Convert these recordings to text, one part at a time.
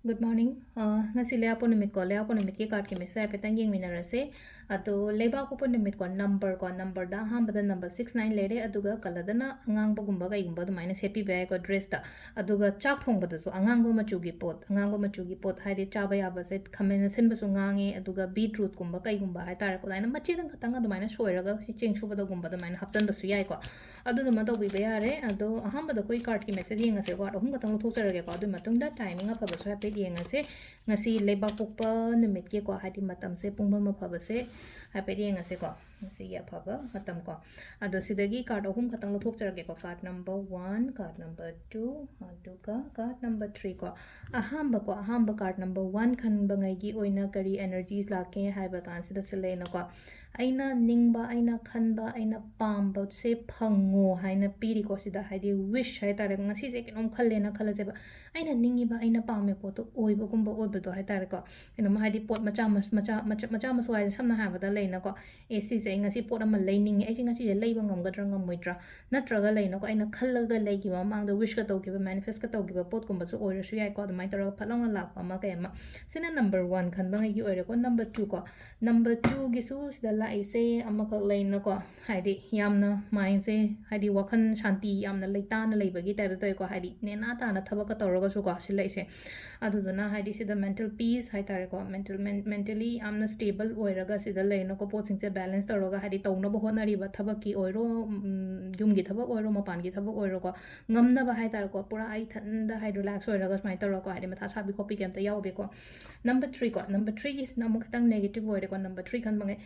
Good morning. Ngasi le apo nimit ko le apo nimit ki card ki message pe tang yeng minarase ato leba ko po nimit ko number da ham bada number 69 lede aduga kaladana angang bagumba ga igumba du minus happy bag ko dress da aduga chak thong bada so angang bo machu gi pot haide chaba ya ba set khamen sin ba so ngange aduga beetroot kumba kai gumba hai tar ko laina machi dang khatanga du minus shoiraga si cheng shu bada gumba du minus hapjan ba su yai ko adu ma do bi ba yare ado aham bada koi card ki message yeng ase ko ahum ka tang thok charage ko adu matung da timing a phaba so happy yeng ase ngasi leba pokpa nimit ke ko hadi matam se pungba ma phaba se happy yeng ase ko ngasi ya phaba matam ko ado sidagi card ahum ka tang thok charage ko card number 1 card number 2 aduga card number 3 ko aham ba card number 1 khan bangai gi oina kari energies lake haiba kan sida se leina ko aina ningba aina khanba aina pamba se phango haina piri ko sida haidi wish hai tare ngasi se kenom khalle na khala se ba aina ningi ba aina pame po to oi ba gumba oi ba do hai tare ko eno ma haidi pot macha maswai samna ha ba da leina ko e si se ngasi pot ama leining ai ngasi je leiba ngam gadra ngam moitra natraga leina ko aina khallaga leigi ba mang da wish ka to ki ba manifest ka to ki ba pot kumba su oi ra su yai ko da mai tara phalong la pa ma ka ma sina number 1 khan ba ngi oi ra ko number 2 ko number 2 gi su sida la ise amaka leina ko haidi yamna mind se haidi wakhan shanti yamna leita na leibagi type to ko haidi nena ta na thaba ka tawra su ko sila ise adu duna haidi sida mental peace hai tare ko mentally amna stable oiraga sida leina ko pot sing se balance tawra haidi tawna bo honari ba thaba ki oiro yum gi thaba oiro mapan gi thaba oiro ko ngamna ba hai tare ko pura ai thanda hai relax oiraga smai tawra ko haidi matha sabi copy kem ta yaude ko number 3 ko number 3 is na mo khitang negative oire ko number 3 kan bangai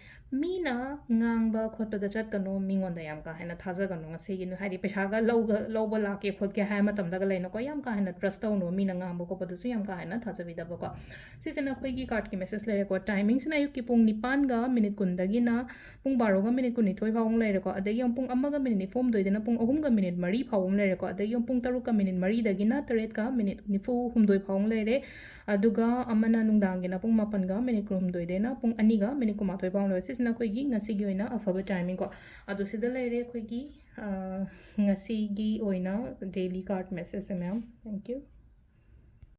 Meena ngang khotpa da chat kano mingon da yam ka hena thaja kano ngase gi no hari pesha ga loba la ke khot ke ha ma tam da ga leino ko yam ka hena trust taw no mina ngang ko pa da su yam ka hena thaja bi da ba ko si sena khoi gi card ki message le ko timing sina yu ki pung nipan ga minute kun da gi na pung 12 ga minute kun ni thoi phawong le ko adagi yam pung amma ga minute ni form doi dena pung 3 ga minute mari phawong le ko adagi yam pung 3 ga minute mari da gi na 3 ga minute ni fu hum doi phawong le re aduga amana nungdang gi na pung 8 ga minute kun hum doi dena pung 2 ga minute ku ma thoi phawong le si sina khoi gi ngasi gi oina afaba timing ko adu sida leire khoi gi ngasi gi oina daily card message ma'am thank you